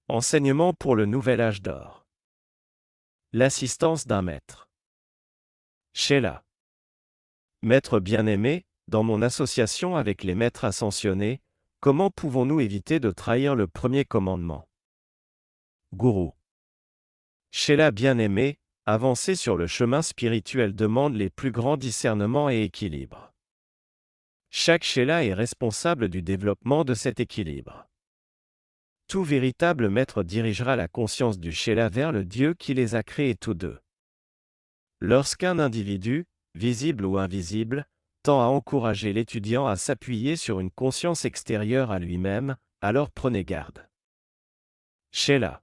Enseignement pour le nouvel âge d'or. L'assistance d'un maître. Sheila. Maître bien-aimé, dans mon association avec les maîtres ascensionnés, comment pouvons-nous éviter de trahir le premier commandement? Gourou. Sheila bien-aimé, avancer sur le chemin spirituel demande les plus grands discernements et équilibres. Chaque Sheila est responsable du développement de cet équilibre. Tout véritable maître dirigera la conscience du Sheila vers le Dieu qui les a créés tous deux. Lorsqu'un individu, visible ou invisible, tend à encourager l'étudiant à s'appuyer sur une conscience extérieure à lui-même, alors prenez garde. Sheila.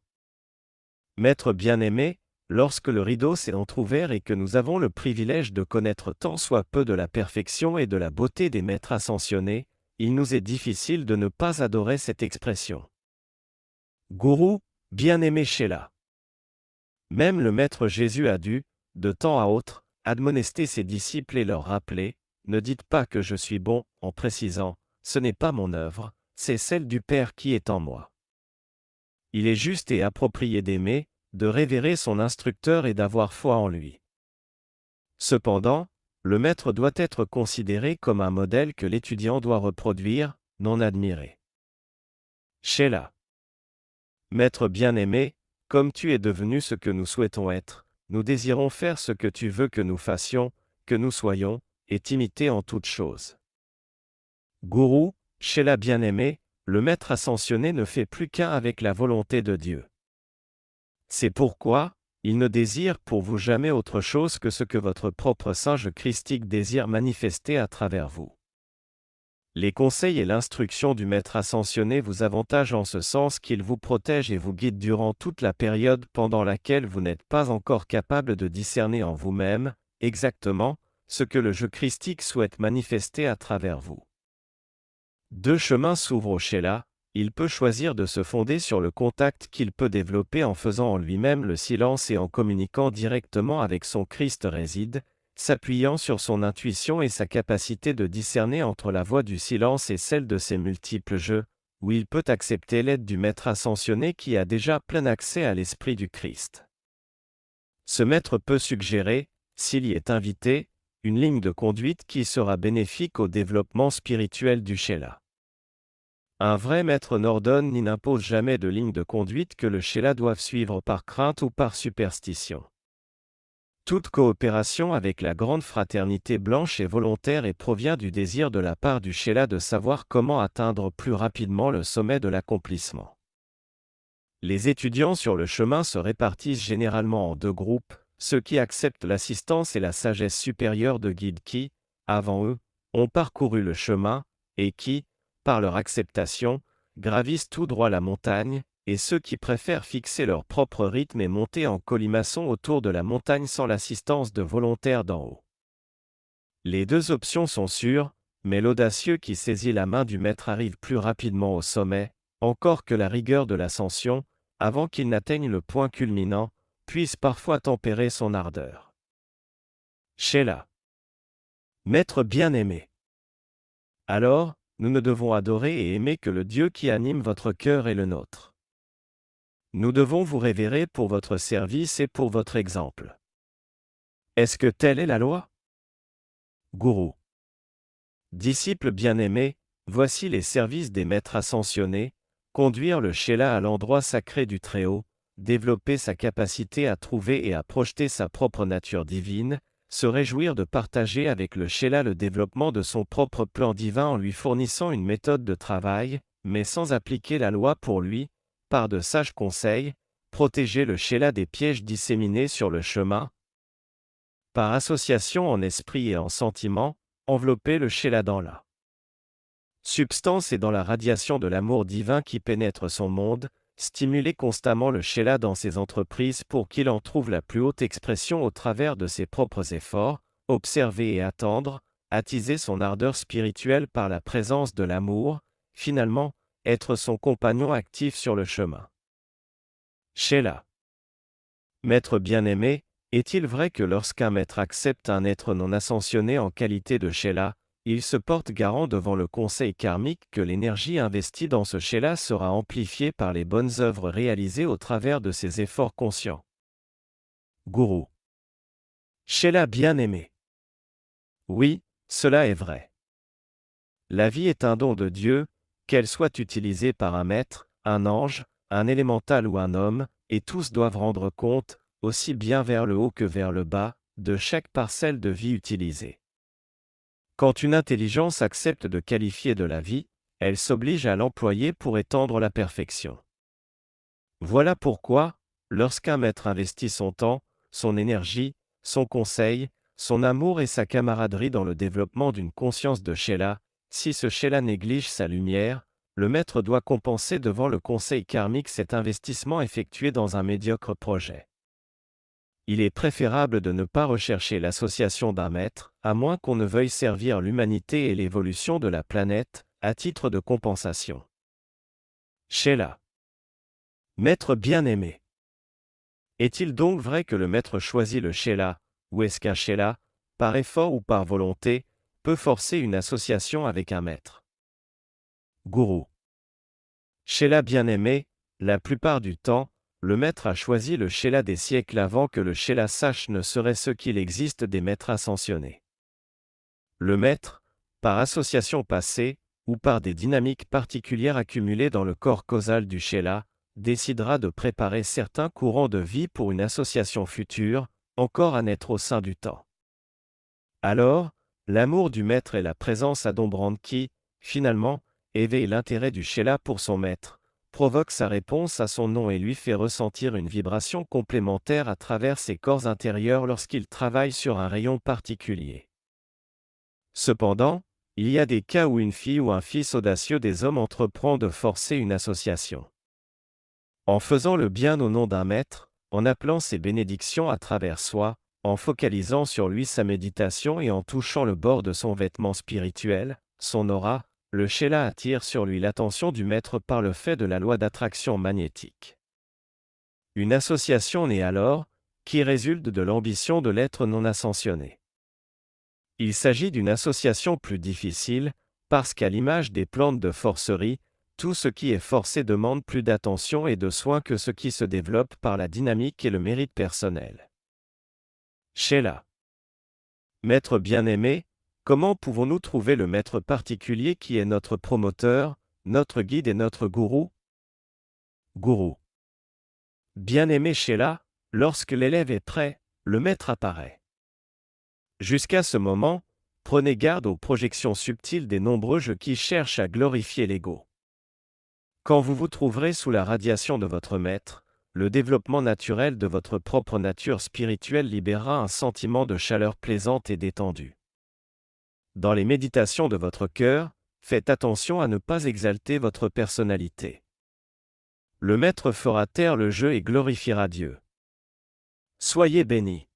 Maître bien-aimé, lorsque le rideau s'est entrouvert et que nous avons le privilège de connaître tant soit peu de la perfection et de la beauté des maîtres ascensionnés, il nous est difficile de ne pas adorer cette expression. Gourou, bien-aimé Sheila. Même le Maître Jésus a dû, de temps à autre, admonester ses disciples et leur rappeler, « Ne dites pas que je suis bon », en précisant, « Ce n'est pas mon œuvre, c'est celle du Père qui est en moi ». Il est juste et approprié d'aimer, de révérer son instructeur et d'avoir foi en lui. Cependant, le maître doit être considéré comme un modèle que l'étudiant doit reproduire, non admirer. Sheila. Maître bien-aimé, comme tu es devenu ce que nous souhaitons être, nous désirons faire ce que tu veux que nous fassions, que nous soyons, et t'imiter en toutes choses. Gourou, Sheila bien-aimé, le maître ascensionné ne fait plus qu'un avec la volonté de Dieu. C'est pourquoi, il ne désire pour vous jamais autre chose que ce que votre propre singe christique désire manifester à travers vous. Les conseils et l'instruction du Maître ascensionné vous avantagent en ce sens qu'il vous protège et vous guide durant toute la période pendant laquelle vous n'êtes pas encore capable de discerner en vous-même, exactement, ce que le jeu christique souhaite manifester à travers vous. Deux chemins s'ouvrent au Sheila, il peut choisir de se fonder sur le contact qu'il peut développer en faisant en lui-même le silence et en communiquant directement avec son Christ réside, s'appuyant sur son intuition et sa capacité de discerner entre la voie du silence et celle de ses multiples jeux, où il peut accepter l'aide du Maître ascensionné qui a déjà plein accès à l'Esprit du Christ. Ce Maître peut suggérer, s'il y est invité, une ligne de conduite qui sera bénéfique au développement spirituel du Sheila. Un vrai maître n'ordonne ni n'impose jamais de ligne de conduite que le Sheila doive suivre par crainte ou par superstition. Toute coopération avec la grande fraternité blanche est volontaire et provient du désir de la part du Sheila de savoir comment atteindre plus rapidement le sommet de l'accomplissement. Les étudiants sur le chemin se répartissent généralement en deux groupes, ceux qui acceptent l'assistance et la sagesse supérieure de guides qui, avant eux, ont parcouru le chemin, et qui, par leur acceptation, gravissent tout droit la montagne, et ceux qui préfèrent fixer leur propre rythme et monter en colimaçon autour de la montagne sans l'assistance de volontaires d'en haut. Les deux options sont sûres, mais l'audacieux qui saisit la main du maître arrive plus rapidement au sommet, encore que la rigueur de l'ascension, avant qu'il n'atteigne le point culminant, puisse parfois tempérer son ardeur. Sheila. Maître bien-aimé. Alors, nous ne devons adorer et aimer que le Dieu qui anime votre cœur et le nôtre. Nous devons vous révérer pour votre service et pour votre exemple. Est-ce que telle est la loi? Gourou. Disciples bien-aimés, voici les services des maîtres ascensionnés, conduire le Sheila à l'endroit sacré du Très-Haut, développer sa capacité à trouver et à projeter sa propre nature divine, se réjouir de partager avec le Sheila le développement de son propre plan divin en lui fournissant une méthode de travail, mais sans appliquer la loi pour lui, par de sages conseils, protéger le Sheila des pièges disséminés sur le chemin. Par association en esprit et en sentiment, envelopper le Sheila dans la substance et dans la radiation de l'amour divin qui pénètre son monde, stimuler constamment le Sheila dans ses entreprises pour qu'il en trouve la plus haute expression au travers de ses propres efforts, observer et attendre, attiser son ardeur spirituelle par la présence de l'amour, finalement, être son compagnon actif sur le chemin. Sheila. Maître bien-aimé, est-il vrai que lorsqu'un maître accepte un être non ascensionné en qualité de Sheila, il se porte garant devant le conseil karmique que l'énergie investie dans ce Sheila sera amplifiée par les bonnes œuvres réalisées au travers de ses efforts conscients. Gourou. Sheila bien-aimé. Oui, cela est vrai. La vie est un don de Dieu, qu'elle soit utilisée par un maître, un ange, un élémental ou un homme, et tous doivent rendre compte, aussi bien vers le haut que vers le bas, de chaque parcelle de vie utilisée. Quand une intelligence accepte de qualifier de la vie, elle s'oblige à l'employer pour étendre la perfection. Voilà pourquoi, lorsqu'un maître investit son temps, son énergie, son conseil, son amour et sa camaraderie dans le développement d'une conscience de Sheila, si ce Sheila néglige sa lumière, le maître doit compenser devant le conseil karmique cet investissement effectué dans un médiocre projet. Il est préférable de ne pas rechercher l'association d'un maître, à moins qu'on ne veuille servir l'humanité et l'évolution de la planète, à titre de compensation. Sheila. Maître bien-aimé. Est-il donc vrai que le maître choisit le Sheila, ou est-ce qu'un Sheila, par effort ou par volonté, peut forcer une association avec un maître? Gourou. Sheila bien-aimé, la plupart du temps, le maître a choisi le Sheila des siècles avant que le Sheila sache ne serait-ce qu'il existe des maîtres ascensionnés. Le maître, par association passée, ou par des dynamiques particulières accumulées dans le corps causal du Sheila, décidera de préparer certains courants de vie pour une association future, encore à naître au sein du temps. Alors, l'amour du maître et la présence adombrante qui, finalement, éveille l'intérêt du Sheila pour son maître, provoque sa réponse à son nom et lui fait ressentir une vibration complémentaire à travers ses corps intérieurs lorsqu'il travaille sur un rayon particulier. Cependant, il y a des cas où une fille ou un fils audacieux des hommes entreprend de forcer une association. En faisant le bien au nom d'un maître, en appelant ses bénédictions à travers soi, en focalisant sur lui sa méditation et en touchant le bord de son vêtement spirituel, son aura, le Sheila attire sur lui l'attention du maître par le fait de la loi d'attraction magnétique. Une association naît alors, qui résulte de l'ambition de l'être non ascensionné. Il s'agit d'une association plus difficile, parce qu'à l'image des plantes de forcerie, tout ce qui est forcé demande plus d'attention et de soin que ce qui se développe par la dynamique et le mérite personnel. Sheila. Maître bien-aimé, comment pouvons-nous trouver le maître particulier qui est notre promoteur, notre guide et notre gourou? Gourou. Bien-aimé Sheila, lorsque l'élève est prêt, le maître apparaît. Jusqu'à ce moment, prenez garde aux projections subtiles des nombreux jeux qui cherchent à glorifier l'ego. Quand vous vous trouverez sous la radiation de votre maître, le développement naturel de votre propre nature spirituelle libérera un sentiment de chaleur plaisante et détendue. Dans les méditations de votre cœur, faites attention à ne pas exalter votre personnalité. Le maître fera taire le jeu et glorifiera Dieu. Soyez bénis.